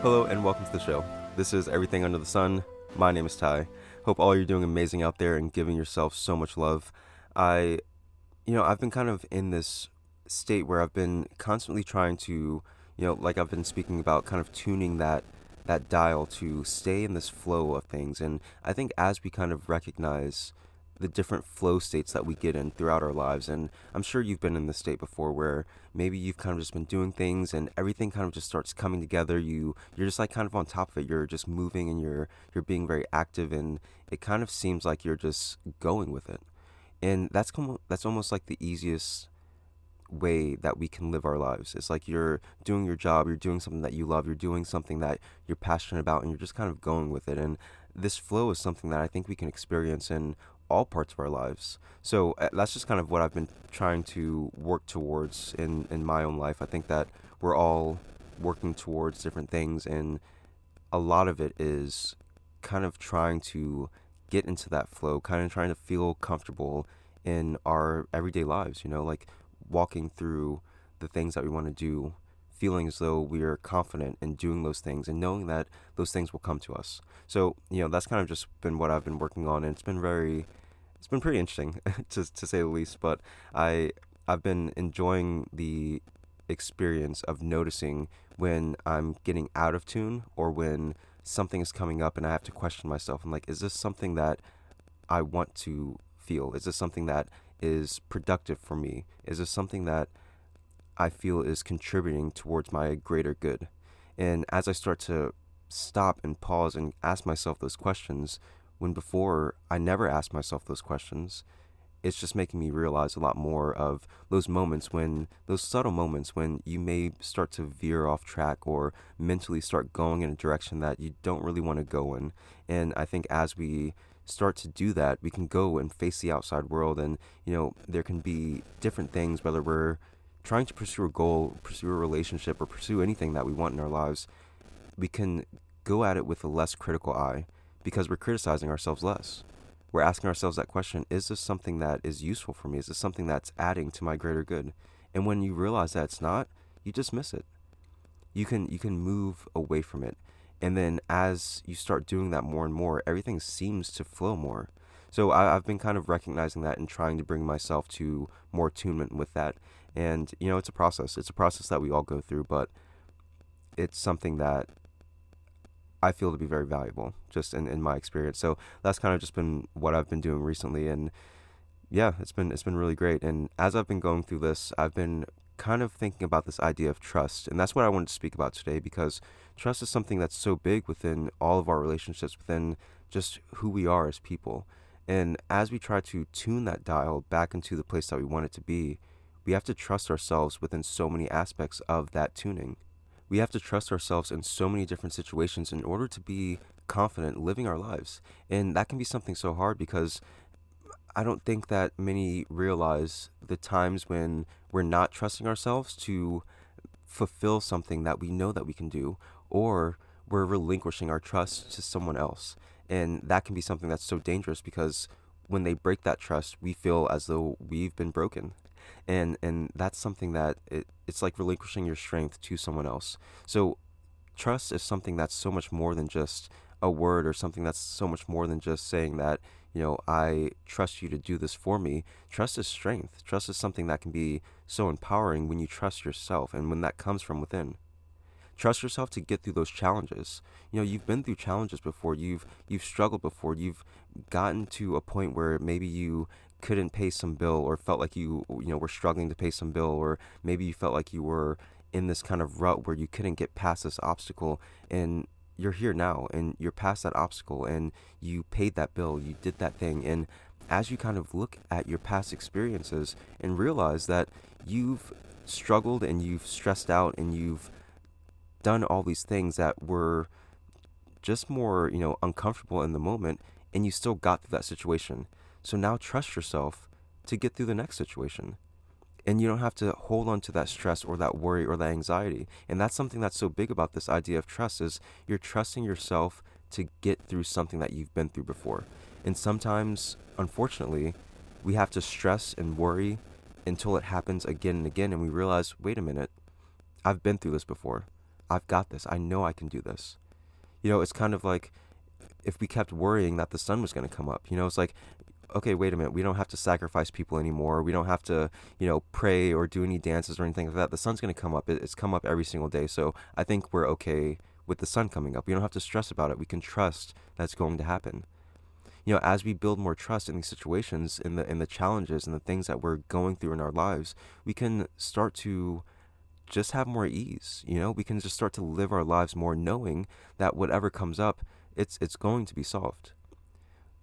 Hello and welcome to the show. This is Everything Under the Sun. My name is Ty. Hope all you're doing amazing out there and giving yourself so much love. I, I've been kind of in this state where I've been constantly trying to, like I've been speaking about, kind of tuning that dial to stay in this flow of things. And I think as we kind of recognize the different flow states that we get in throughout our lives, and I'm sure you've been in this state before where maybe you've kind of just been doing things and everything kind of just starts coming together. You're just like kind of on top of it. You're just moving and you're being very active, and it kind of seems like you're just going with it. And that's almost like the easiest way that we can live our lives. It's like you're doing your job, you're doing something that you love, you're doing something that you're passionate about, and you're just kind of going with it. And this flow is something that I think we can experience in all parts of our lives. So that's just kind of what I've been trying to work towards in my own life. I think that we're all working towards different things, and a lot of it is kind of trying to get into that flow, kind of trying to feel comfortable in our everyday lives, like walking through the things that we want to do, feeling as though we are confident in doing those things and knowing that those things will come to us. So, that's kind of just been what I've been working on, and it's been pretty interesting to say the least, but I've been enjoying the experience of noticing when I'm getting out of tune or when something is coming up and I have to question myself. I'm like, is this something that I want to feel? Is this something that is productive for me? Is this something that I feel is contributing towards my greater good? And as I start to stop and pause and ask myself those questions, when before I never asked myself those questions, it's just making me realize a lot more of those subtle moments when you may start to veer off track or mentally start going in a direction that you don't really want to go in. And I think as we start to do that, we can go and face the outside world, and there can be different things, whether we're trying to pursue a goal, pursue a relationship, or pursue anything that we want in our lives. We can go at it with a less critical eye because we're criticizing ourselves less. We're asking ourselves that question: is this something that is useful for me? Is this something that's adding to my greater good? And when you realize that it's not, you dismiss it. You can move away from it. And then as you start doing that more and more, everything seems to flow more. So I've been kind of recognizing that and trying to bring myself to more attunement with that. And it's a process. It's a process that we all go through, but it's something that I feel to be very valuable just in my experience. So that's kind of just been what I've been doing recently. And yeah, it's been really great. And as I've been going through this, I've been kind of thinking about this idea of trust. And that's what I wanted to speak about today, because trust is something that's so big within all of our relationships, within just who we are as people. And as we try to tune that dial back into the place that we want it to be, we have to trust ourselves within so many aspects of that tuning. We have to trust ourselves in so many different situations in order to be confident living our lives. And that can be something so hard because I don't think that many realize the times when we're not trusting ourselves to fulfill something that we know that we can do, or we're relinquishing our trust to someone else. And that can be something that's so dangerous because when they break that trust, we feel as though we've been broken. And that's something that it's like relinquishing your strength to someone else. So trust is something that's so much more than just a word, or something that's so much more than just saying that, I trust you to do this for me. Trust is strength. Trust is something that can be so empowering when you trust yourself and when that comes from within. Trust yourself to get through those challenges. You've been through challenges before. You've struggled before. You've gotten to a point where maybe you couldn't pay some bill, or felt like you were struggling to pay some bill, or maybe you felt like you were in this kind of rut where you couldn't get past this obstacle, and you're here now and you're past that obstacle and you paid that bill, you did that thing. And as you kind of look at your past experiences and realize that you've struggled and you've stressed out and you've done all these things that were just more, uncomfortable in the moment, and you still got through that situation. So now trust yourself to get through the next situation. And you don't have to hold on to that stress or that worry or that anxiety. And that's something that's so big about this idea of trust, is you're trusting yourself to get through something that you've been through before. And sometimes, unfortunately, we have to stress and worry until it happens again and again, and we realize, wait a minute, I've been through this before. I've got this. I know I can do this. It's kind of like if we kept worrying that the sun was going to come up. It's like, okay, wait a minute. We don't have to sacrifice people anymore. We don't have to, pray or do any dances or anything like that. The sun's going to come up. It's come up every single day. So I think we're okay with the sun coming up. We don't have to stress about it. We can trust that's going to happen. As we build more trust in these situations, in the challenges and the things that we're going through in our lives, we can start to just have more ease. We can just start to live our lives more knowing that whatever comes up, it's going to be solved.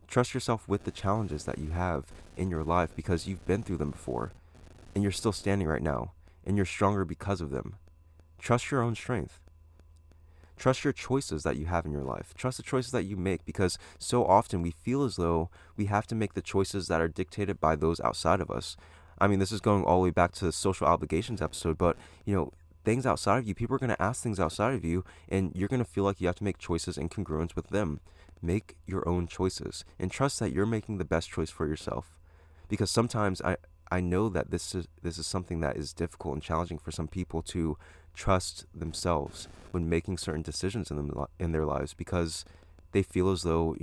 Trust yourself with the challenges that you have in your life because you've been through them before and you're still standing right now and you're stronger because of them. Trust your own strength. Trust your choices that you have in your life. Trust the choices that you make because so often we feel as though we have to make the choices that are dictated by those outside of us. I mean, this is going all the way back to the social obligations episode, but things outside of you, people are going to ask things outside of you, and you're going to feel like you have to make choices in congruence with them. Make your own choices and trust that you're making the best choice for yourself. Because sometimes I know that this is something that is difficult and challenging for some people to trust themselves when making certain decisions in their lives because they feel as though,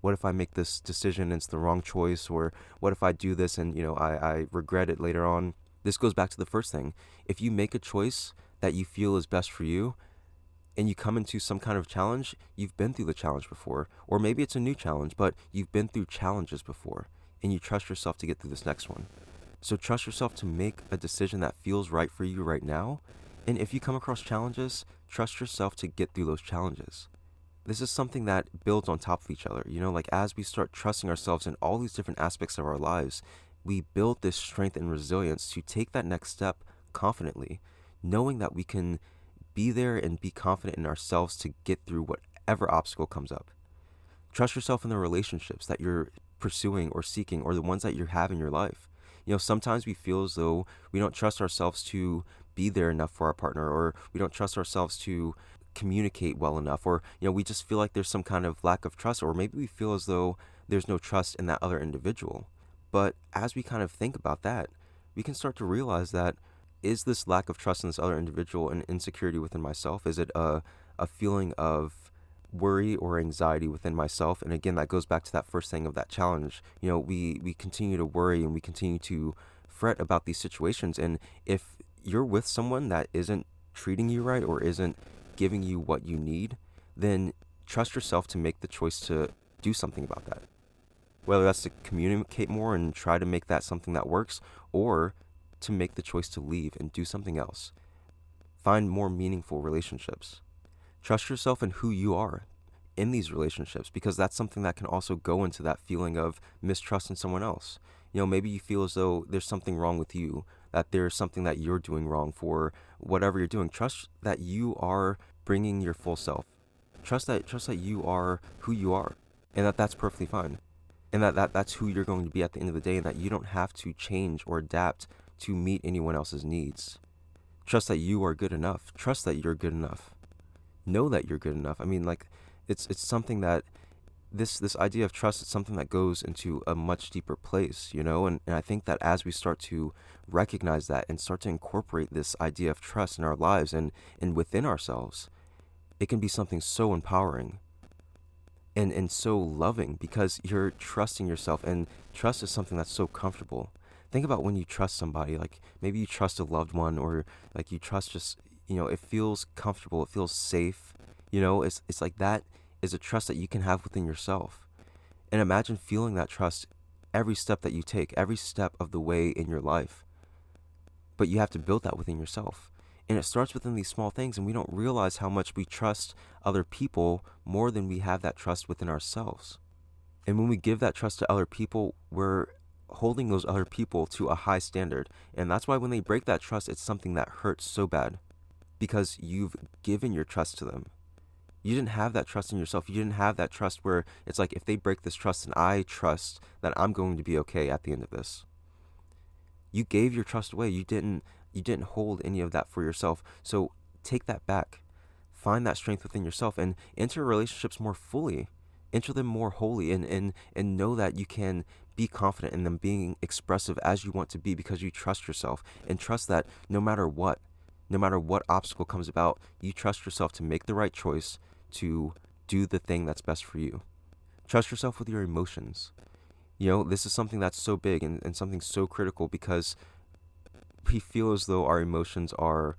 what if I make this decision and it's the wrong choice, or what if I do this and I regret it later on. This goes back to the first thing. If you make a choice that you feel is best for you and you come into some kind of challenge, you've been through the challenge before, or maybe it's a new challenge, but you've been through challenges before and you trust yourself to get through this next one. So trust yourself to make a decision that feels right for you right now. And if you come across challenges, trust yourself to get through those challenges. This is something that builds on top of each other. Like as we start trusting ourselves in all these different aspects of our lives, we build this strength and resilience to take that next step confidently, knowing that we can be there and be confident in ourselves to get through whatever obstacle comes up. Trust yourself in the relationships that you're pursuing or seeking, or the ones that you have in your life. Sometimes we feel as though we don't trust ourselves to be there enough for our partner, or we don't trust ourselves to communicate well enough, or we just feel like there's some kind of lack of trust, or maybe we feel as though there's no trust in that other individual. But as we kind of think about that, we can start to realize that, is this lack of trust in this other individual an insecurity within myself? Is it a feeling of worry or anxiety within myself? And again, that goes back to that first thing of that challenge. We continue to worry and we continue to fret about these situations. And if you're with someone that isn't treating you right or isn't giving you what you need, then trust yourself to make the choice to do something about that. Whether that's to communicate more and try to make that something that works, or to make the choice to leave and do something else. Find more meaningful relationships. Trust yourself in who you are in these relationships, because that's something that can also go into that feeling of mistrust in someone else. Maybe you feel as though there's something wrong with you, that there's something that you're doing wrong for whatever you're doing. Trust that you are bringing your full self. Trust that you are who you are, and that's perfectly fine. And that's who you're going to be at the end of the day, and that you don't have to change or adapt to meet anyone else's needs. Trust that you are good enough. Trust that you're good enough. Know that you're good enough. I mean, like, it's something that this idea of trust is something that goes into a much deeper place, and I think that as we start to recognize that and start to incorporate this idea of trust in our lives and within ourselves, it can be something so empowering and so loving, because you're trusting yourself, and trust is something that's so comfortable. Think about when you trust somebody, like maybe you trust a loved one, or like you trust just, it feels comfortable, it feels safe, it's like that is a trust that you can have within yourself. And imagine feeling that trust every step that you take, every step of the way in your life. But you have to build that within yourself. And it starts within these small things, and we don't realize how much we trust other people more than we have that trust within ourselves. And when we give that trust to other people, we're holding those other people to a high standard. And that's why when they break that trust, it's something that hurts so bad, because you've given your trust to them. You didn't have that trust in yourself. You didn't have that trust where it's like, if they break this trust, and I trust that I'm going to be okay at the end of this. You gave your trust away. You didn't hold any of that for yourself. So take that back. Find that strength within yourself and enter relationships more fully. Enter them more wholly, and know that you can be confident in them being expressive as you want to be, because you trust yourself, and trust that no matter what, No matter what obstacle comes about, you trust yourself to make the right choice to do the thing that's best for you. Trust yourself with your emotions. This is something that's so big and something so critical because we feel as though our emotions are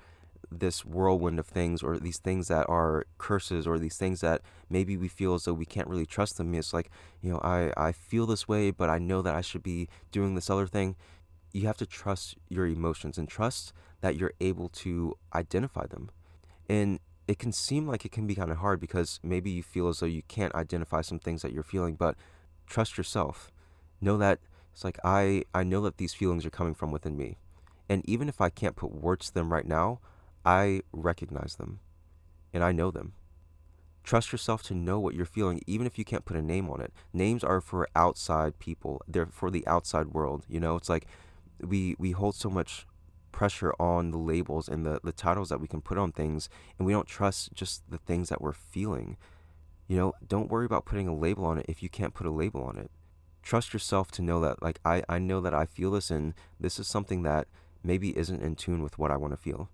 this whirlwind of things, or these things that are curses, or these things that maybe we feel as though we can't really trust them. It's like, I feel this way, but I know that I should be doing this other thing. You have to trust your emotions and trust that you're able to identify them. And it can seem like it can be kind of hard because maybe you feel as though you can't identify some things that you're feeling, but trust yourself. Know that it's like, I know that these feelings are coming from within me. And even if I can't put words to them right now, I recognize them and I know them. Trust yourself to know what you're feeling, even if you can't put a name on it. Names are for outside people, they're for the outside world. It's like we hold so much pressure on the labels and the titles that we can put on things, and we don't trust just the things that we're feeling. Don't worry about putting a label on it if you can't put a label on it. Trust yourself to know that, like, I know that I feel this, and this is something that maybe isn't in tune with what I want to feel.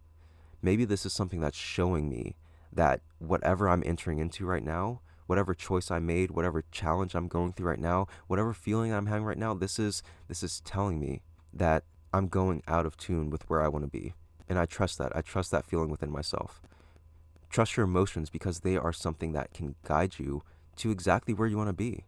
Maybe this is something that's showing me that whatever I'm entering into right now, whatever choice I made, whatever challenge I'm going through right now, whatever feeling I'm having right now, this is telling me that I'm going out of tune with where I want to be. And I trust that. I trust that feeling within myself. Trust your emotions because they are something that can guide you to exactly where you want to be.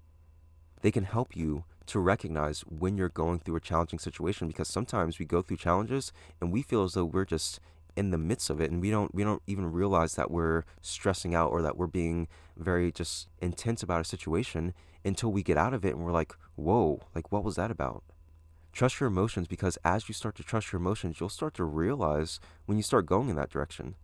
They can help you to recognize when you're going through a challenging situation, because sometimes we go through challenges and we feel as though we're just in the midst of it, and we don't even realize that we're stressing out or that we're being very just intense about a situation until we get out of it and we're like, whoa, like, what was that about? Trust your emotions, because as you start to trust your emotions, you'll start to realize when you start going in that direction,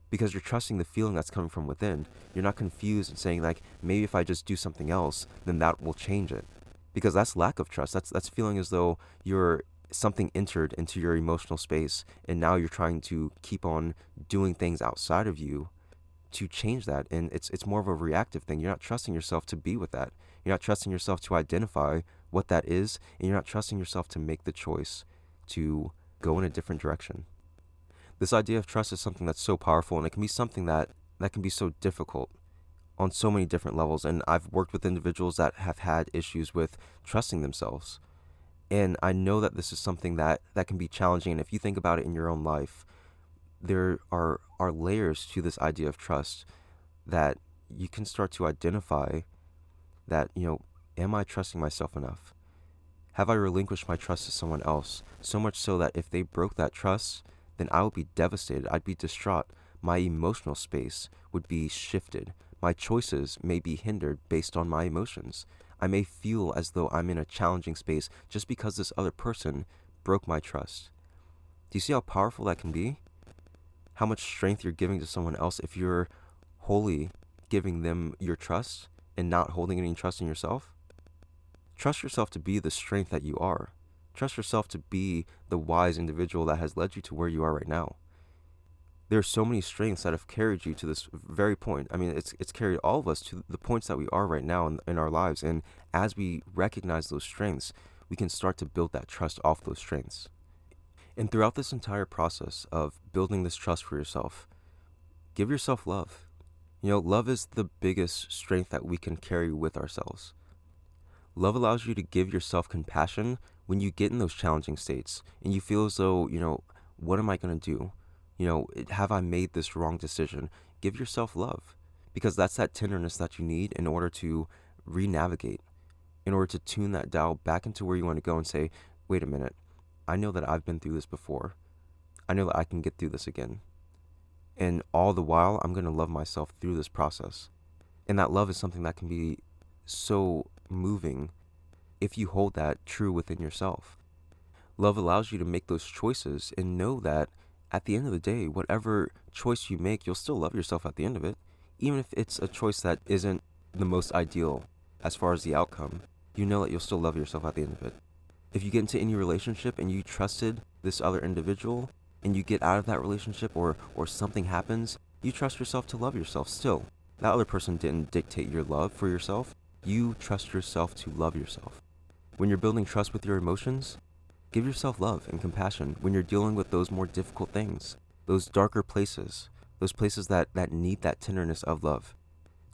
because you're trusting the feeling that's coming from within. You're not confused and saying, like, maybe if I just do something else, then that will change it. Because that's lack of trust. That's feeling as though you're something entered into your emotional space, and now you're trying to keep on doing things outside of you to change that. And it's more of a reactive thing. You're not trusting yourself to be with that. You're not trusting yourself to identify what that is, and you're not trusting yourself to make the choice to go in a different direction. This idea of trust is something that's so powerful, and it can be something that can be so difficult on so many different levels. And I've worked with individuals that have had issues with trusting themselves. And I know that this is something that can be challenging. And if you think about it in your own life, there are layers to this idea of trust that you can start to identify that, am I trusting myself enough? Have I relinquished my trust to someone else? So much so that if they broke that trust, then I would be devastated. I'd be distraught. My emotional space would be shifted. My choices may be hindered based on my emotions. I may feel as though I'm in a challenging space just because this other person broke my trust. Do you see how powerful that can be? How much strength you're giving to someone else if you're wholly giving them your trust and not holding any trust in yourself? Trust yourself to be the strength that you are. Trust yourself to be the wise individual that has led you to where you are right now. There are so many strengths that have carried you to this very point. I mean, it's carried all of us to the points that we are right now in our lives. And as we recognize those strengths, we can start to build that trust off those strengths. And throughout this entire process of building this trust for yourself, give yourself love. Love is the biggest strength that we can carry with ourselves. Love allows you to give yourself compassion when you get in those challenging states and you feel as though, what am I going to do? Have I made this wrong decision? Give yourself love, because that's that tenderness that you need in order to re-navigate, in order to tune that dial back into where you want to go and say, wait a minute, I know that I've been through this before. I know that I can get through this again. And all the while, I'm going to love myself through this process. And that love is something that can be so moving if you hold that true within yourself. Love allows you to make those choices and know that at the end of the day, whatever choice you make, you'll still love yourself at the end of it. Even if it's a choice that isn't the most ideal as far as the outcome, you know that you'll still love yourself at the end of it. If you get into any relationship and you trusted this other individual and you get out of that relationship, or something happens, you trust yourself to love yourself still. That other person didn't dictate your love for yourself. You trust yourself to love yourself. When you're building trust with your emotions, give yourself love and compassion when you're dealing with those more difficult things. those darker places, those places that need that tenderness of love.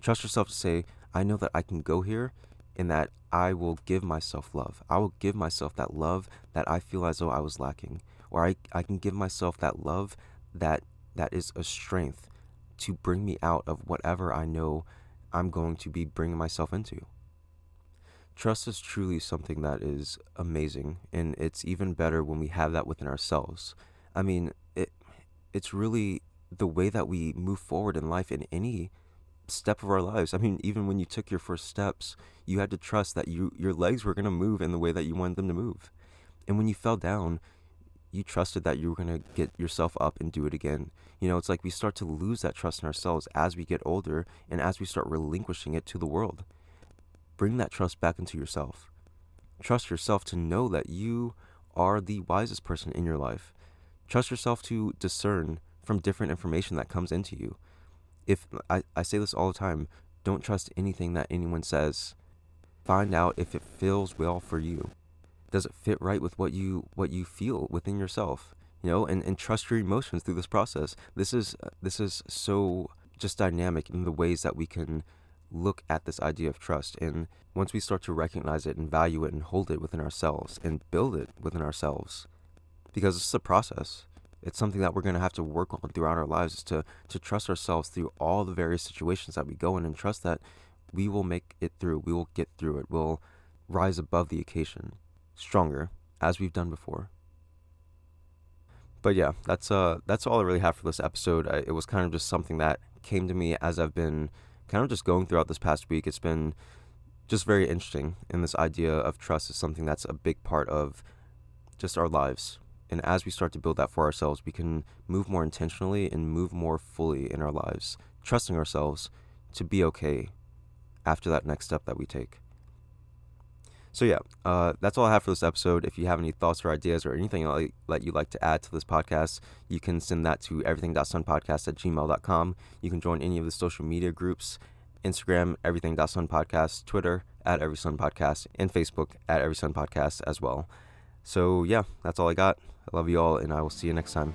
Trust yourself to say, I know that I can go here and that I will give myself love. I will give myself that love that I feel as though I was lacking. Or I can give myself that love that is a strength to bring me out of whatever I know I'm going to be bringing myself into. Trust is truly something that is amazing, and it's even better when we have that within ourselves. I mean, it's really the way that we move forward in life in any step of our lives. I mean, even when you took your first steps, you had to trust that your legs were going to move in the way that you wanted them to move. And when you fell down, you trusted that you were going to get yourself up and do it again. It's like we start to lose that trust in ourselves as we get older and as we start relinquishing it to the world. Bring that trust back into yourself. Trust yourself to know that you are the wisest person in your life. Trust yourself to discern from different information that comes into you. If I say this all the time, don't trust anything that anyone says. Find out if it feels well for you. Does it fit right with what you feel within yourself? And trust your emotions through this process. This is so just dynamic in the ways that we can look at this idea of trust. And once we start to recognize it and value it and hold it within ourselves and build it within ourselves, because it's a process. It's something that we're going to have to work on throughout our lives, is to trust ourselves through all the various situations that we go in, and trust that we will make it through. We will get through it. We'll rise above the occasion, stronger, as we've done before. But yeah, that's all I really have for this episode. It was kind of just something that came to me as I've been kind of just going throughout this past week. It's been just very interesting, and this idea of trust is something that's a big part of just our lives. And as we start to build that for ourselves, we can move more intentionally and move more fully in our lives, trusting ourselves to be okay after that next step that we take. So yeah, that's all I have for this episode. If you have any thoughts or ideas or anything that you'd like to add to this podcast, you can send that to everything.sunpodcast@gmail.com. You can join any of the social media groups: Instagram, everything.sunpodcast, Twitter, @everysunpodcast, and Facebook, @everysunpodcast as well. So yeah, that's all I got. I love you all, and I will see you next time.